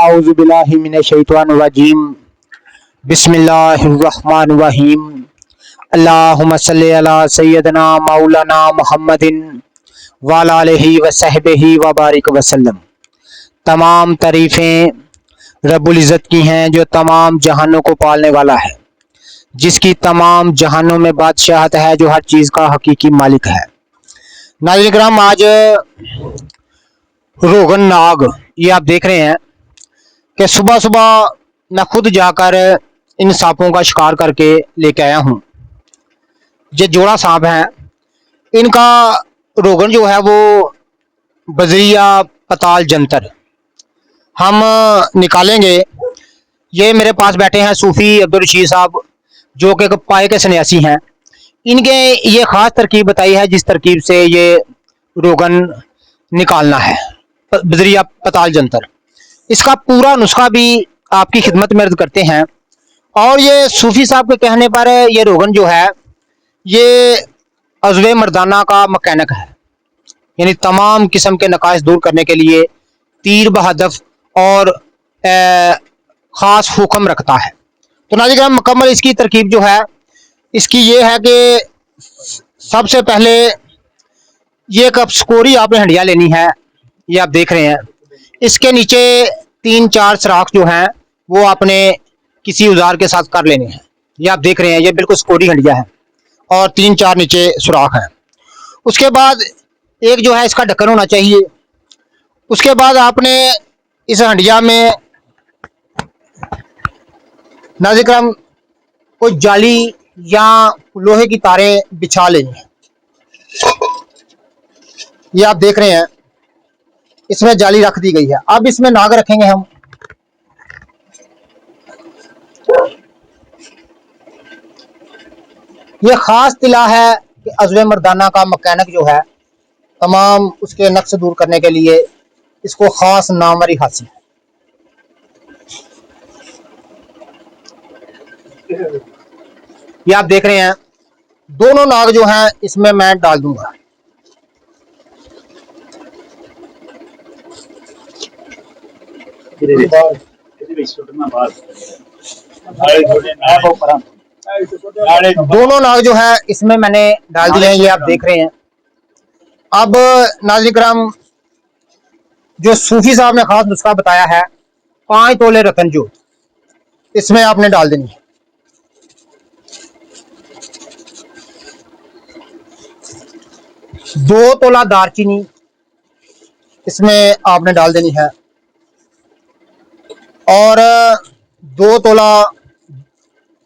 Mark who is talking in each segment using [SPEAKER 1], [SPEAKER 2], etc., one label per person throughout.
[SPEAKER 1] आऊज़ु बिल्लाहि मिनश शैतानिर रजीम। बिस्मिल्लाहिर्रहमानिर्रहीम। अल्लाहुम्मा सल्लि अला सय्यदना मौलाना मुहम्मदिन व अला आलिहि व सहबिहि व बारिक वसल्लम। तमाम तारीफ़ें रब्बुल इज़्ज़त की हैं जो तमाम जहानों को पालने वाला है, जिसकी तमाम जहानों में बादशाहत है, जो हर चीज़ का हकीकी मालिक है। नाज़रीन किराम, आज रोगन नाग ये आप देख रहे हैं कि सुबह सुबह मैं खुद जाकर इन सांपों का शिकार करके लेके आया हूँ। ये जोड़ा सांप हैं, इनका रोगन जो है वो बजरिया पताल जंतर हम निकालेंगे। ये मेरे पास बैठे हैं सूफ़ी अब्दुल रशीद साहब, जो कि पाए के सन्यासी हैं। इनके ये ख़ास तरकीब बताई है जिस तरकीब से ये रोगन निकालना है, बजरिया पताल जंतर। इसका पूरा नुस्खा भी आपकी खिदमत में अर्ज करते हैं। और ये सूफ़ी साहब के कहने पर ये रोगन जो है ये अज़्वे मर्दाना का मकैनिक है, यानी तमाम किस्म के नकाइस दूर करने के लिए तीर बहदफ और ख़ास हुक्म रखता है। तो नाज़रीन मुकम्मल इसकी तरकीब जो है इसकी ये है कि सबसे पहले ये कप स्कोरी आपने हंडिया लेनी है, ये आप देख रहे हैं। इसके नीचे 3-4 सुराख जो हैं वो आपने किसी औजार के साथ कर लेने हैं। ये आप देख रहे हैं, ये बिल्कुल स्कोरी हंडिया है और 3-4 नीचे सुराख हैं। उसके बाद एक जो है इसका ढक्कन होना चाहिए। उसके बाद आपने इस हंडिया में नाज़रीन किराम कोई जाली या लोहे की तारें बिछा लेनी है। ये आप देख रहे हैं, इसमें जाली रख दी गई है। अब इसमें नाग रखेंगे हम। ये खास तिला है कि अज़्वे मर्दाना का मकैनिक जो है तमाम उसके नक्श दूर करने के लिए इसको खास नामरी हासिल है। ये आप देख रहे हैं, दोनों नाग जो हैं इसमें मैं डाल दूंगा। दोनों नाग जो है इसमें मैंने डाल दिए हैं, ये आप देख रहे हैं। अब नाज़रीन किराम जो सूफी साहब ने खास नुस्खा बताया है, 5 तोले रतन जो इसमें आपने डाल देनी है। दो तोला दारचीनी इसमें आपने डाल देनी है और 2 तोला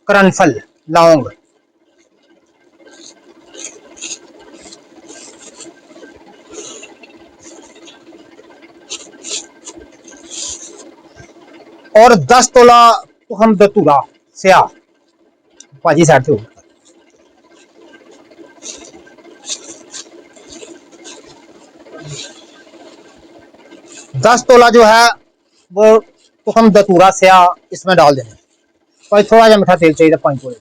[SPEAKER 1] करनफल लौंग, और 10 तोला तुहम दतूरा स्या पाजी साइड से 10 तोला जो है वो तुहम दतूरा स्या इसमें डाल देना। और थोड़ा सा मीठा तेल चाहिए 5 तोले।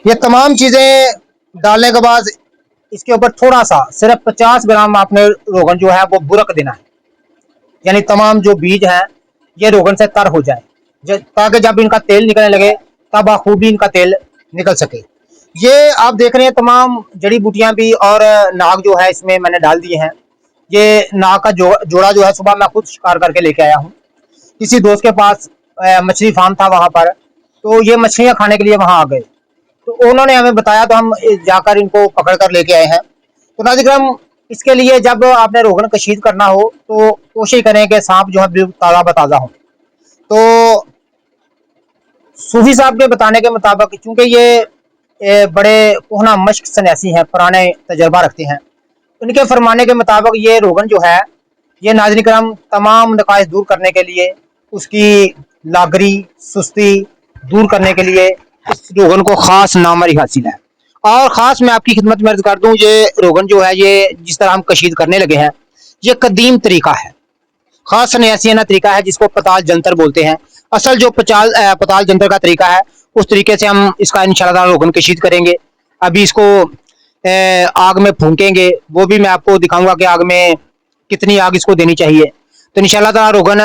[SPEAKER 1] ये तमाम चीजें डालने के बाद इसके ऊपर थोड़ा सा सिर्फ 50 ग्राम आपने रोगन जो है वो बुरक देना है, यानी तमाम जो बीज हैं ये रोगन से तर हो जाए, ताकि जब इनका तेल निकलने लगे तब बखूबी इनका तेल निकल सके। ये आप देख रहे हैं तमाम जड़ी बूटियां भी और नाग जो है इसमें मैंने डाल दिए हैं। ये नाग का जोड़ा जो है सुबह मैं खुद शिकार करके लेके आया हूँ। किसी दोस्त के पास मछली फार्म था, वहां पर तो ये मछलियां खाने के लिए वहां आ गए, तो उन्होंने हमें बताया तो हम जाकर इनको पकड़ कर लेके आए हैं। तो नाज़रीन इसके लिए जब आपने रोगन कशीद करना हो तो कोशिश करें कि सांप जो है बिल्कुल ताज़ा बताज़ा हो। तो सूफी साहब के बताने के मुताबिक, चूंकि ये बड़े कोहना मश्क सन्यासी हैं, पुराने तजर्बा रखते हैं, उनके फरमाने के मुताबिक ये रोगन जो है ये नाज़रीन किराम तमाम नकाइस दूर करने के लिए, उसकी लागरी सुस्ती दूर करने के लिए इस रोगन को खास नामरी हासिल है। और ख़ास मैं आपकी खिदमत में अर्ज कर दूं, ये रोगन जो है ये जिस तरह हम कशीद करने लगे हैं ये कदीम तरीका है, ख़ास सन्यासियाना तरीका है जिसको पताल जंतर बोलते हैं। असल जो पताल जंतर का तरीका है उस तरीके से हम इसका इंशाल्लाह रोगन कशीद करेंगे। अभी इसको आग में फूंकेंगे, वो भी मैं आपको दिखाऊंगा कि आग में कितनी आग इसको देनी चाहिए। तो इंशाल्लाह ताला रोगन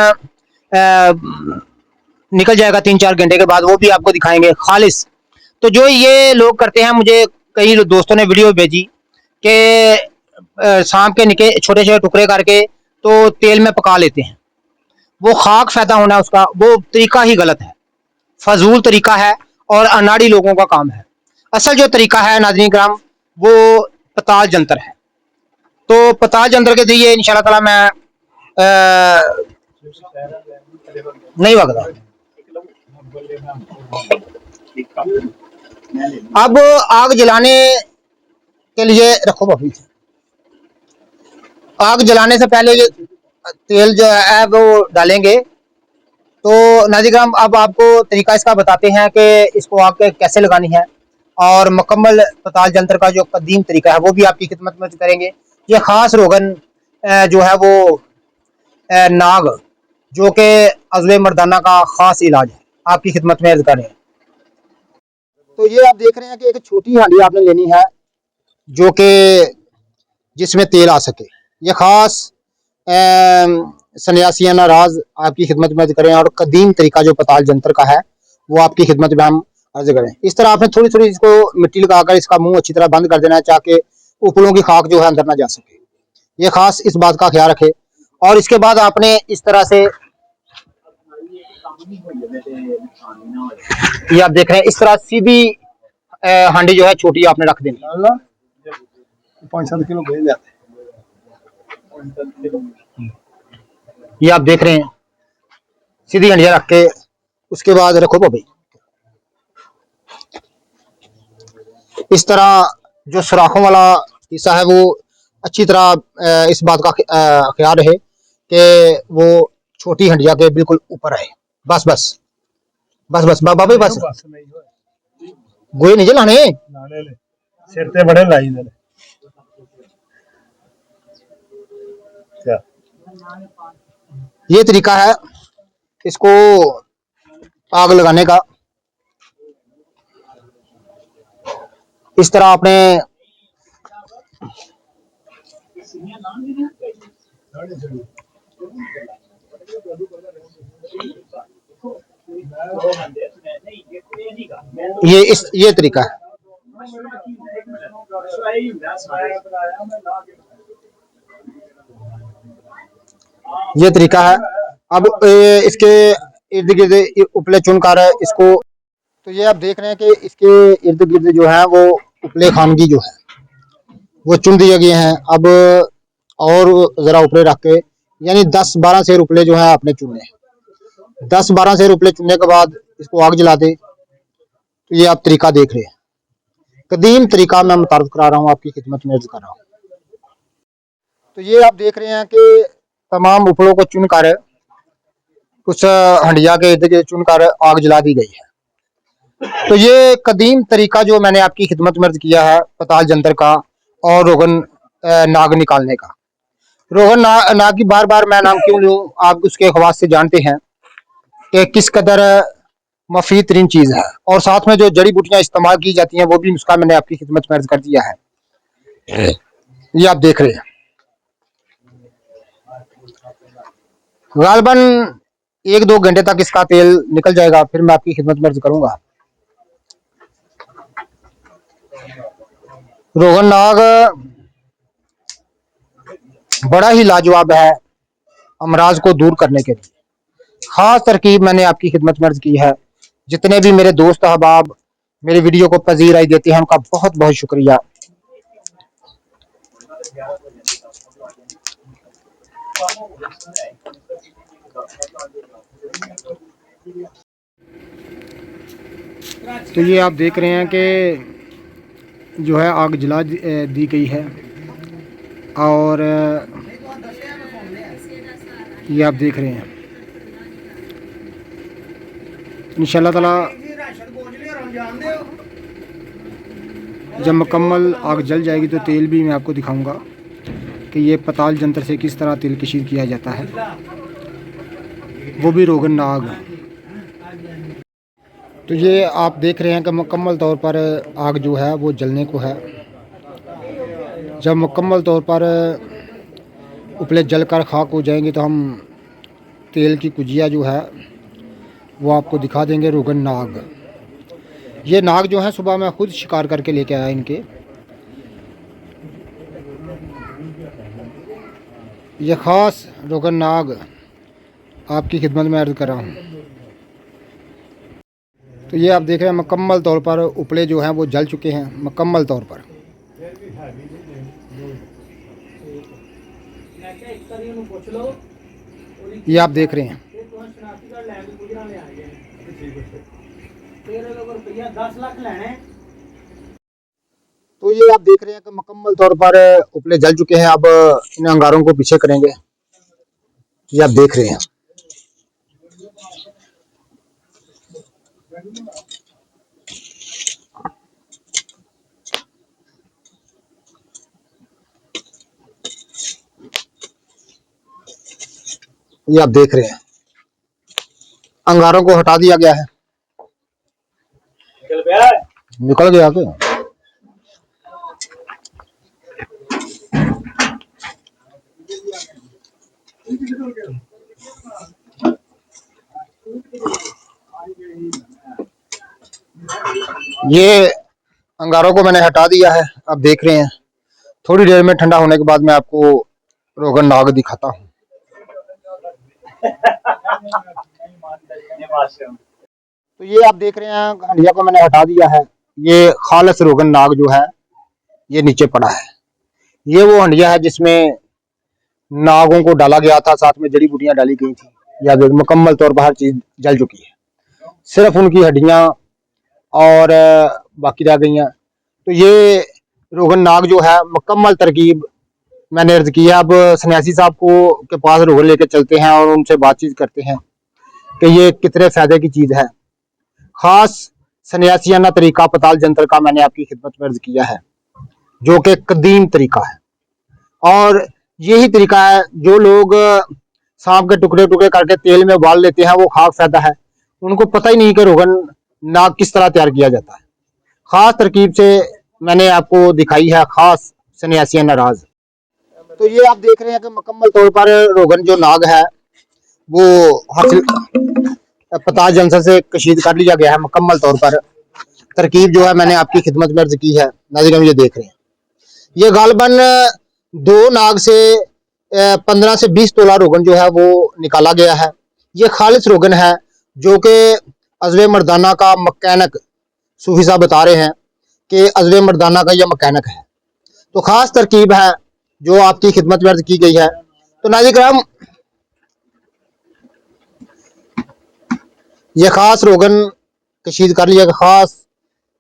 [SPEAKER 1] निकल जाएगा 3-4 घंटे के बाद, वो भी आपको दिखाएंगे खालिस। तो जो ये लोग करते हैं, मुझे कई दोस्तों ने वीडियो भेजी कि सांप के निके छोटे छोटे टुकड़े करके तो तेल में पका लेते हैं, वो खाक पैदा होना है उसका, वो तरीका ही गलत है, फजूल तरीका है और अनाड़ी लोगों का काम है। असल जो तरीका है नाज़रीन किराम, वो पताल जंतर है। तो पताल जंतर के जरिए इंशाल्लाह ताला मैं नहीं वगदा। अब आग जलाने के लिए रखो भाभी, आग जलाने से पहले ये तेल जो है वो डालेंगे। तो नाज़रीन, अब आपको तरीका इसका बताते हैं कि इसको आग कैसे लगानी है, और मुकम्मल पताल जंतर का जो कदीम तरीका है वो भी आपकी खिदमत में करेंगे। ये ख़ास रोगन जो है वो नाग, जो कि अज़्व मर्दाना का ख़ास इलाज है, आपकी खिदमत में अर्ज़ करें। तो ये आप देख रहे हैं कि एक छोटी हांडी आपने लेनी है जो कि जिसमें तेल आ सके। ये ख़ास सन्यासियाना राज आपकी खिदमत में अर्ज़ करें, और कदीम तरीका जो पताल जंतर का है वो आपकी खिदमत में हम अर्ज़ करें। इस तरह आपने थोड़ी थोड़ी इसको मिट्टी लगाकर इसका मुंह अच्छी तरह बंद कर देना है, ताकि उपलों की खाक जो है अंदर ना जा सके। ये खास इस बात का ख्याल रखे। और इसके बाद आपने इस तरह से, ये आप देख रहे हैं, इस तरह सीधी हांडी जो है छोटी आपने रख देनी।
[SPEAKER 2] 5-7 किलो भेज जाते।
[SPEAKER 1] ये आप देख रहे हैं सीधी हंडिया रख के, उसके बाद रखो भाई इस तरह जो सुराखों वाला हिस्सा है वो अच्छी तरह इस बात का ख्याल रहे कि वो छोटी हंडिया के बिल्कुल ऊपर आए। बस बस बस बस बाबा भाई बस गोए नहीं जलाने
[SPEAKER 2] सिर ते बड़े लाई दे।
[SPEAKER 1] ये तरीका है इसको आग लगाने का। इस तरह आपने ये तरीका है। ये तरीका है। अब इसके इर्द गिर्द उपले चुनकर इसको, तो ये आप देख रहे हैं कि इसके इर्द गिर्द जो है वो उपले खानगी जो है वो चुन दिए गए हैं। अब और जरा उपले रख के, यानी 10-12 शेर उपले जो है आपने चुने। 10-12 शेर उपले चुनने के बाद इसको आग जला दे। तो ये आप तरीका देख रहे हैं, कदीम तरीका मैं मुतारफ करा रहा हूँ, आपकी खिदमत में अर्ज कर रहा हूँ। तो ये आप देख रहे हैं कि तमाम उपलों को चुनकर उस हंडिया के इर्द गिर्द चुनकर आग जला दी गई है। तो ये कदीम तरीका जो मैंने आपकी खिदमत में अर्ज किया है पताल जंतर का और रोगन नाग निकालने का। रोगन नाग की बार बार मैं नाम क्यों लूँ, आप उसके खवास से जानते हैं कि किस कदर मफीद तरीन चीज़ है, और साथ में जो जड़ी बूटियाँ इस्तेमाल की जाती हैं वो भी नुस्खा मैंने आपकी खिदमत में अर्ज कर दिया है। ये आप देख रहे हैं। गालबन 1-2 घंटे तक इसका तेल निकल जाएगा, फिर मैं आपकी खिदमत में अर्ज करूंगा। रोगन नाग बड़ा ही लाजवाब है अमराज को दूर करने के लिए। खास तरकीब मैंने आपकी खिदमत में अर्ज की है। जितने भी मेरे दोस्त अहबाब मेरे वीडियो को पजीराई देते हैं उनका बहुत बहुत शुक्रिया। तो ये आप देख रहे हैं कि जो है आग जला दी गई है, और ये आप देख रहे हैं इंशाल्लाह ताला जब मुकम्मल आग जल जाएगी तो तेल भी मैं आपको दिखाऊंगा कि ये पताल जंतर से किस तरह तेल कशीर किया जाता है, वो भी रोगन नाग। तो ये आप देख रहे हैं कि मुकम्मल तौर पर आग जो है वो जलने को है। जब मुकम्मल तौर पर उपले जलकर खाक हो जाएंगे तो हम
[SPEAKER 3] तेल की कुजिया जो है वो आपको दिखा देंगे। रोगन नाग, ये नाग जो है सुबह मैं खुद शिकार करके लेके आया इनके। ये ख़ास रोगन नाग आपकी खिदमत में अर्ज़ कर रहा हूँ। तो ये आप देख रहे हैं मुकम्मल तौर पर उपले जो हैं वो जल चुके हैं मुकम्मल तौर पर। ये आप देख रहे हैं। तो ये आप देख रहे हैं कि मुकम्मल तौर पर उपले जल चुके हैं। अब इन अंगारों को पीछे करेंगे। ये आप देख रहे हैं। ये आप देख रहे हैं अंगारों को हटा दिया गया है। निकल गया क्या? ये अंगारों को मैंने हटा दिया है, आप देख रहे हैं। थोड़ी देर में ठंडा होने के बाद मैं आपको रोगन नाग दिखाता हूँ। तो ये आप देख रहे हैं हंडिया को मैंने हटा दिया है। ये खालस रोगन नाग जो है ये नीचे पड़ा है। ये वो हंडिया है जिसमें नागों को डाला गया था, साथ में जड़ी बूटियां डाली गई थी। या मुकम्मल तौर पर हर चीज जल चुकी है, सिर्फ उनकी हड्डियां और बाकी रह गई हैं। तो ये रोगन नाग जो है मुकम्मल तरकीब मैंने अर्ज की है। अब सन्यासी साहब को के पास रोगन लेके चलते हैं और उनसे बातचीत करते हैं कि ये कितने फायदे की चीज है। खास सन्यासियाना तरीका पताल जंतर का मैंने आपकी खिदमत में अर्ज किया है, जो कि कदीम तरीका है। और यही तरीका है जो लोग सांप के टुकड़े टुकड़े करके तेल में उबाल लेते हैं, वो खाक फायदा है। उनको पता ही नहीं कि रोगन नाग किस तरह तैयार किया जाता है। खास तरकीब से मैंने आपको दिखाई है, खास सन्यासियाना राज। तो ये आप देख रहे हैं कि मुकम्मल तौर पर रोगन जो नाग है वो हासिल पताल जंतर से कशीद कर लिया गया है। मुकम्मल तौर पर तरकीब जो है मैंने आपकी खिदमत में अर्ज की है। नाज़रीन ये देख रहे हैं, ये गालबन 2 नाग से 15 से 20 तोला रोगन जो है वो निकाला गया है। ये खालिस रोगन है जो कि अज़वे मर्दाना का मकैनिक सूफी साहब बता रहे हैं कि अज़वे मर्दाना का यह मकैनिक है। तो खास तरकीब है जो आपकी खिदमत में अर्ज की गई है। तो नाज़रीन ये खास रोगन कशीद कर लिया, खास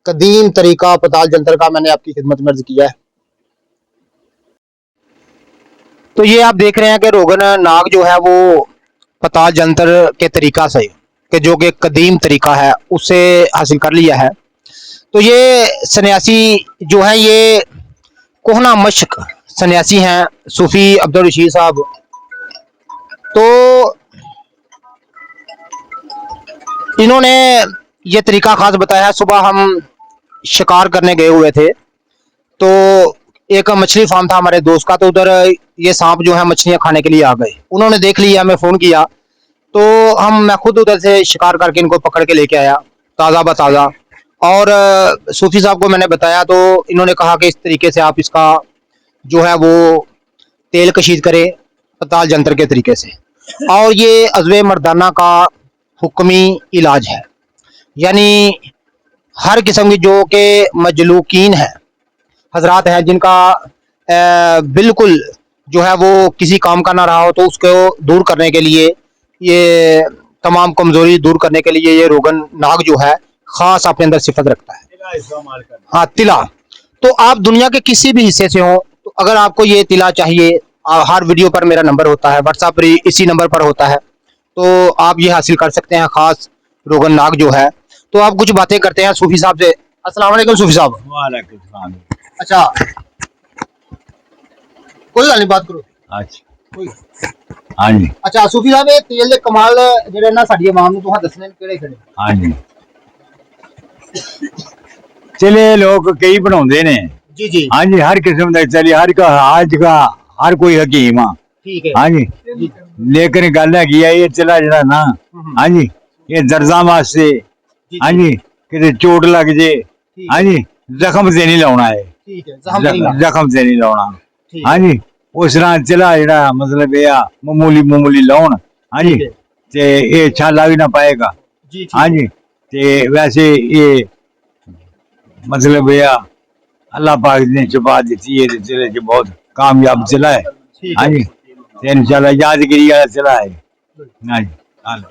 [SPEAKER 3] कदीम तरीका पताल जंतर का मैंने आपकी खिदमत में अर्ज किया है। तो ये आप देख रहे हैं कि रोगन नाग जो है वो पताल जंतर के तरीका से कि जो कि कदीम तरीका है उससे हासिल कर लिया है। तो ये सन्यासी जो है ये कोहना मश्क सन्यासी हैं, सूफी अब्दुल रशीद साहब। तो इन्होंने ये तरीका खास बताया है। सुबह हम शिकार करने गए हुए थे, तो एक मछली फार्म था हमारे दोस्त का, तो उधर ये सांप जो है मछलियां खाने के लिए आ गए। उन्होंने देख लिया, हमें फ़ोन किया, तो मैं खुद उधर से शिकार करके इनको पकड़ के लेके आया ताज़ा बताज़ा। और सूफी साहब को मैंने बताया तो इन्होंने कहा कि इस तरीके से आप इसका जो है वो तेल कशीद करें पताल जंतर के तरीके से। और ये अज़वे मर्दाना का हुक्मी इलाज है, यानी हर किस्म की जो कि मजलूकीन है हजरात हैं जिनका बिल्कुल जो है वो किसी काम का ना रहा हो, तो उसको दूर करने के लिए, ये तमाम कमजोरी दूर करने के लिए ये रोगन नाग जो है खास अपने अंदर सिफत रखता है। हाँ, तिला। तो आप दुनिया के किसी भी हिस्से से हो, तो अगर आपको ये तिला चाहिए, हर वीडियो पर मेरा नंबर होता है, व्हाट्सएप पर इसी नंबर पर होता है, तो आप ये हासिल कर सकते हैं खास रोगन नाग जो है। तो आप कुछ बातें करते हैं सूफी साहब से। अस्सलाम वालेकुम सूफी साहब।
[SPEAKER 4] वालेकुम सलाम।
[SPEAKER 3] अच्छा, कोई गल नहीं, बात करो।
[SPEAKER 4] अच्छा
[SPEAKER 3] कोई
[SPEAKER 4] हाँ जी,
[SPEAKER 3] अच्छा सूफी साहब, ये तेल दे कमाल जेडे ना साडी आवाम नूं तुहां दसने किहड़े किहड़े?
[SPEAKER 4] हाँ जी। चले लोग कई बनाते ने।
[SPEAKER 3] जी जी।
[SPEAKER 4] हाँ जी, हर किस्म का चले, हर का आज का हर कोई हकीम आ।
[SPEAKER 1] ठीक है
[SPEAKER 4] हाँ जी लेकिन गल है ये चिला जड़ा ना हाँ जी ये दर्दां वास्ते हाँ जी किते चोट लग जे हाँ जी जख्म से नहीं लाना है
[SPEAKER 1] ठीक है जख्म नहीं लगा।
[SPEAKER 4] जख्म से नहीं लाना
[SPEAKER 1] ठीक
[SPEAKER 4] हाँ जी उस तरह चिला जड़ा मतलब ये मामूली लाउन हाँ जी
[SPEAKER 1] ठीक है।
[SPEAKER 4] ते ये छाला भी ना पाएगा
[SPEAKER 1] जी ठीक
[SPEAKER 4] हाँ जी ते वैसे ये मतलब ये अल्लाह पाक ने छुपा दी ये चिले च बहुत कामयाब चिला है
[SPEAKER 1] ठीक
[SPEAKER 4] हाँ
[SPEAKER 1] है
[SPEAKER 4] जी ते इंशाल्लाह यादगिरी वाला चिला है हाँ जी हाँ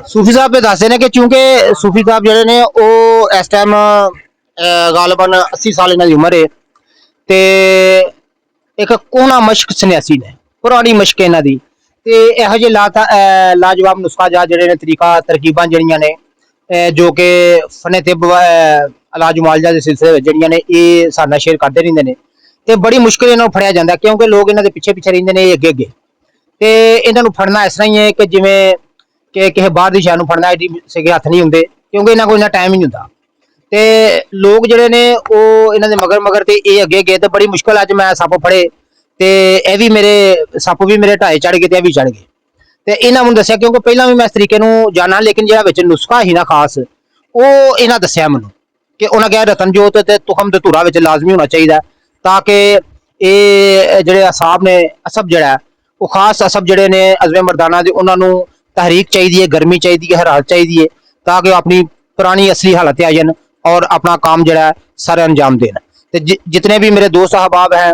[SPEAKER 1] सूफी साहब पे दसदे ने कि चूंकि सूफी साहब ਜਿਹੜੇ ਨੇ ਉਹ ਇਸ ਟਾਈਮ ਗਾਲਬਨ 80 ਸਾਲ ਇਹਨਾਂ ਦੀ ਉਮਰ ਹੈ ਤੇ ਇੱਕ ਕੋਨਾ ਮਸ਼ਕ ਸੰਨਿਆਸੀ ਨੇ ਪੁਰਾਣੀ ਮਸ਼ਕ ਇਹਨਾਂ ਦੀ ਤੇ ਇਹੋ ਜਿਹੇ ਲਾਜਵਾਬ ਨੁਸਖਾ ਜਾਂ ਜਿਹੜੇ ਨੇ ਤਰੀਕਾ ਤਰਕੀਬਾਂ ਜਿਹੜੀਆਂ ਨੇ ਜੋ ਕਿ ਫਨੇ ਤਿਬ ਇਲਾਜ ਮੁਆਲਜਾ ਦੇ ਸਿਲਸਿਲੇ ਵਿੱਚ ਜਿਹੜੀਆਂ ਨੇ ਇਹ ਸਾਡੇ ਨਾਲ ਸ਼ੇਅਰ ਕਰਦੇ ਰਹਿੰਦੇ ਨੇ ਤੇ ਬੜੀ ਮੁਸ਼ਕਿਲ ਇਹਨਾਂ ਨੂੰ ਫੜਿਆ ਜਾਂਦਾ ਕਿਉਂਕਿ ਲੋਕ ਇਹਨਾਂ ਦੇ ਪਿੱਛੇ ਪਿੱਛੇ ਰਹਿੰਦੇ ਨੇ ਇਹ ਅੱਗੇ ਅੱਗੇ ਤੇ ਇਹਨਾਂ ਨੂੰ ਫੜਨਾ ਇਸ ਤਰ੍ਹਾਂ ਹੀ ਹੈ ਕਿ ਜਿਵੇਂ ਕਿ ਕਿਸੇ ਬਾਹਰ ਦੀ ਸ਼ੈ ਨੂੰ ਫੜਨਾ ਐਡੀ ਸਿੱਧੇ ਹੱਥ ਨਹੀਂ ਹੁੰਦੇ ਕਿਉਂਕਿ ਇਹਨਾਂ ਕੋਲ ਇੰਨਾ ਟਾਈਮ ਹੀ ਨਹੀਂ ਹੁੰਦਾ ਤੇ ਲੋਕ ਜਿਹੜੇ ਨੇ ਉਹ ਇਹਨਾਂ ਦੇ ਮਗਰ ਤੇ ਇਹ ਅੱਗੇ ਗਏ ਤੇ ਬੜੀ ਮੁਸ਼ਕਲ ਅੱਜ ਮੈਂ ਸੱਪ ਫੜੇ ਤੇ ਇਹ ਵੀ ਮੇਰੇ ਸੱਪ ਵੀ ਮੇਰੇ ਢਾਏ ਚੜ ਗਏ ਤੇ ਇਹ ਵੀ ਚੜ ਗਏ ਤੇ ਇਹਨਾਂ ਨੂੰ ਦੱਸਿਆ ਕਿਉਂਕਿ ਪਹਿਲਾਂ ਵੀ ਮੈਂ ਇਸ ਤਰੀਕੇ ਨੂੰ ਜਾਣਾ ਲੇਕਿਨ ਜਿਹੜਾ ਵਿੱਚ ਨੁਸਖਾ ਹੀ ਨਾ ਖਾਸ ਉਹ ਇਹਨਾਂ ਦੱਸਿਆ ਮੈਨੂੰ ਕਿ ਉਹਨਾਂ ਕਿਹਾ ਰਤਨ ਜੋਤ ਤੇ ਤੁਖਮ ਤੇ ਧੂਰਾ ਵਿੱਚ ਲਾਜ਼ਮੀ ਹੋਣਾ ਚਾਹੀਦਾ ਤਾਂ ਕਿ ਇਹ ਜਿਹੜੇ ਅਸਾਬ ਨੇ ਅਸਬ ਜਿਹੜਾ ਉਹ ਖਾਸ ਅਸਬ ਜਿਹੜੇ ਨੇ ਅਜ਼ਮੇ ਮਰਦਾਨਾ ਦੇ ਉਹਨਾਂ ਨੂੰ तहरीक चाहिए गर्मी चाहिए हरारत चाहिए ताकि अपनी पुरानी असली हालत आ जाए और अपना काम जरा सारे अंजाम देना तो जितने भी मेरे दोस्त अहबाब हैं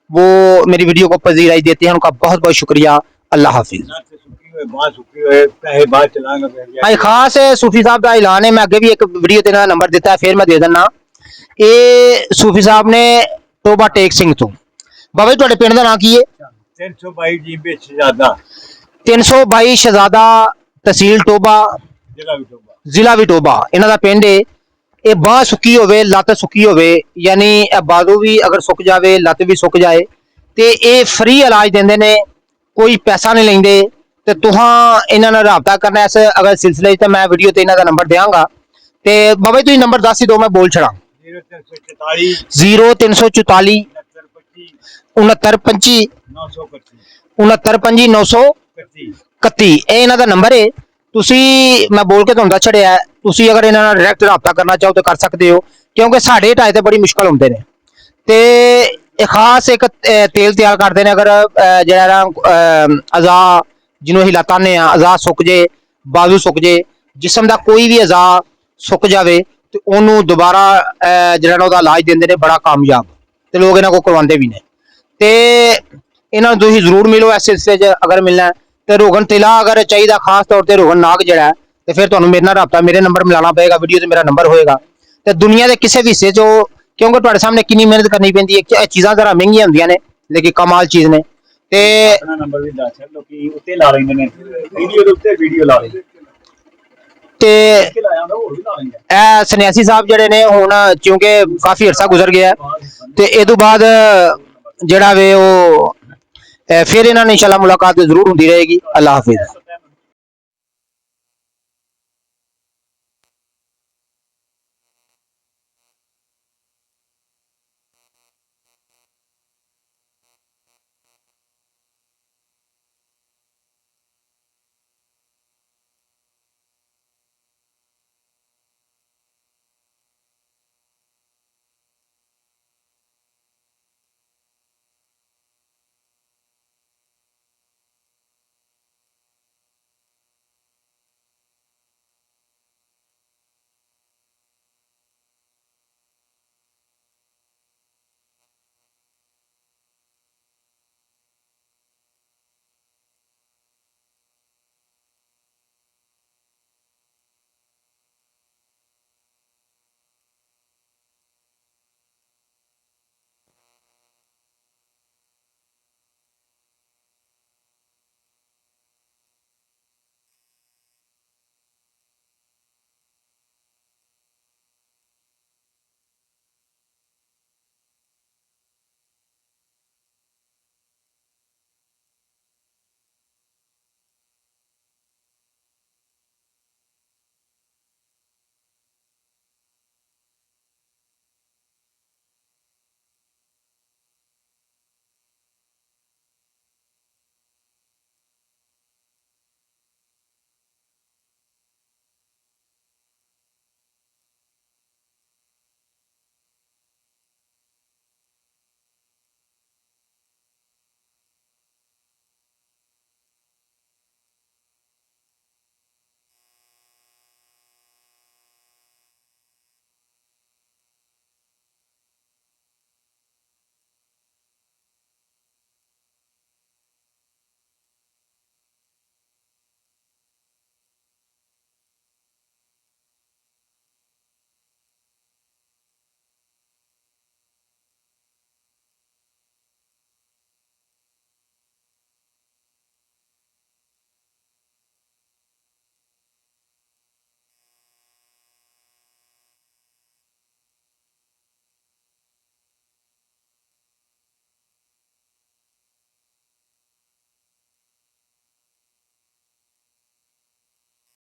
[SPEAKER 1] वो मेरी वीडियो को पजीराई देते हैं उनका बहुत बहुत शुक्रिया अल्लाह हाफिज भाई खास सूफी साहब का ऐलान है मैं अगे भी एक वीडियो तेरा नंबर दिता है फिर मैं दे देना ये सूफी साहब ने टोबा टेक सिंह तो बाबा जी तुहाडे पिंड दा नाम की है
[SPEAKER 4] 322 जी बेच ज्यादा
[SPEAKER 1] 322 शहजादा तहसील टोबा ਜ਼ਿਲ੍ਹਾ ਵੀ ਟੋਬਾ ਇਹਨਾਂ ਦਾ ਪਿੰਡ ਏ ਇਹ ਬਾਹ ਸੁੱਕੀ ਹੋਵੇ ਲੱਤ ਸੁੱਕੀ ਹੋਵੇ ਯਾਨੀ ਇਹ ਬਾਜ਼ੂ ਵੀ ਅਗਰ ਸੁੱਕ ਜਾਵੇ ਲੱਤ ਵੀ ਸੁੱਕ ਜਾਏ ਤੇ ਇਹ ਫ੍ਰੀ ਇਲਾਜ ਦਿੰਦੇ ਨੇ ਕੋਈ ਪੈਸਾ ਨਹੀਂ ਲੈਂਦੇ ਤੇ ਤੁਹਾਂ ਇਹਨਾਂ ਨਾਲ ਰਾਬਤਾ ਕਰਨਾ ਇਸ ਅਗਰ ਸਿਲਸਿਲੇ 'ਚ ਤਾਂ ਮੈਂ ਵੀਡੀਓ ਤੇ ਇਹਨਾਂ ਦਾ ਨੰਬਰ ਦਿਆਂਗਾ ਤੇ ਬਾਬਾ ਜੀ ਤੁਸੀਂ ਨੰਬਰ ਦੱਸ ਹੀ ਦਿਓ ਮੈਂ ਬੋਲ ਛੜਾਂ 0344 6925 6925 931 ਇਹ ਇਹਨਾਂ ਦਾ ਨੰਬਰ ਹੈ ਤੁਸੀਂ ਮੈਂ ਬੋਲ ਕੇ ਤੁਹਾਨੂੰ ਦੱਸ ਛੜਿਆ ਤੁਸੀਂ ਅਗਰ ਇਹਨਾਂ ਨਾਲ ਡਾਇਰੈਕਟ ਰਾਬਤਾ ਕਰਨਾ ਚਾਹੋ ਤਾਂ ਕਰ ਸਕਦੇ ਹੋ ਕਿਉਂਕਿ ਸਾਡੇ ਢਾਏ ਤੇ ਬੜੀ ਮੁਸ਼ਕਲ ਹੁੰਦੇ ਨੇ ਤੇ ਇਹ ਖਾਸ ਇੱਕ ਤੇਲ ਤਿਆਰ ਕਰਦੇ ਨੇ ਅਗਰ ਜਿਹੜਾ ਅਜ਼ਾ ਜਿਹਨੂੰ ਅਸੀਂ ਲਾਤਾਨੇ ਆ ਅਜ਼ਾ ਸੁੱਕ ਜੇ ਬਾਜ਼ੂ ਸੁੱਕ ਜੇ ਜਿਸਮ ਦਾ ਕੋਈ ਵੀ ਅਜ਼ਾ ਸੁੱਕ ਜਾਵੇ ਤੇ ਉਹਨੂੰ ਦੁਬਾਰਾ ਜਿਹੜਾ ਉਹਦਾ ਇਲਾਜ ਦਿੰਦੇ ਨੇ ਬੜਾ ਕਾਮਯਾਬ ਤੇ ਲੋਕ ਇਹਨਾਂ ਕੋਲ ਕਰਵਾਉਂਦੇ ਵੀ ਨੇ ਤੇ ਇਹਨਾਂ ਨੂੰ ਤੁਸੀਂ ਜ਼ਰੂਰ ਮਿਲੋ ਇਸ ਸਿਲਸਿਲੇ 'ਚ ਅਗਰ ਮਿਲਣਾ ਤੇ ਰੋਗਨ ਤਿਲਾ ਅਗਰ ਚਾਹੀਦਾ ਖਾਸ ਤੌਰ ਤੇ ਰੋਗਨ ਨਾਗ ਜਿਹੜਾ ਤੇ ਫਿਰ ਤੁਹਾਨੂੰ ਮੇਰੇ ਨਾਲ ਰਾਬਤਾ ਮੇਰੇ ਨੰਬਰ ਮਿਲਾਉਣਾ ਪਏਗਾ ਵੀਡੀਓ ਤੇ ਮੇਰਾ ਨੰਬਰ ਹੋਏਗਾ ਤੇ ਦੁਨੀਆ ਦੇ ਕਿਸੇ ਵੀ ਹਿੱਸੇ 'ਚ ਕਿਉਂਕਿ ਤੁਹਾਡੇ ਸਾਹਮਣੇ ਕਿੰਨੀ ਮਿਹਨਤ ਕਰਨੀ ਪੈਂਦੀ ਹੈ ਇਹ ਚੀਜ਼ਾਂ ਜ਼ਰਾ ਮਹਿੰਗੀਆਂ ਹੁੰਦੀਆਂ ਨੇ ਲੇਕਿਨ ਕਮਾਲ ਚੀਜ਼ ਨੇ ਤੇ
[SPEAKER 4] ਆਪਣਾ ਨੰਬਰ ਵੀ ਦੱਸ ਲੋਕੀ ਉੱਤੇ ਲਾ ਲੈਂਦੇ ਨੇ ਵੀਡੀਓ ਦੇ ਉੱਤੇ ਵੀਡੀਓ ਲਾ ਲੈਂਦੇ
[SPEAKER 1] ਤੇ
[SPEAKER 4] ਲਾਇਆ ਹੁੰਦਾ ਹੋਰ ਵੀ ਲਾ ਲੈਂਦੇ
[SPEAKER 1] ਇਹ ਸੰਨਿਆਸੀ ਸਾਹਿਬ ਜਿਹੜੇ ਨੇ ਹੁਣ ਕਿਉਂਕਿ ਕਾਫੀ ਅਰਸਾ ਗੁਜ਼ਰ ਗਿਆ ਤੇ ਇਹ ਤੋਂ ਬਾਅਦ ਜਿਹੜਾ ਵੇ ਉਹ फिर इन्होंने इंशाल्लाह मुलाकात जरूर होंदी रहेगी अल्लाह हाफिज।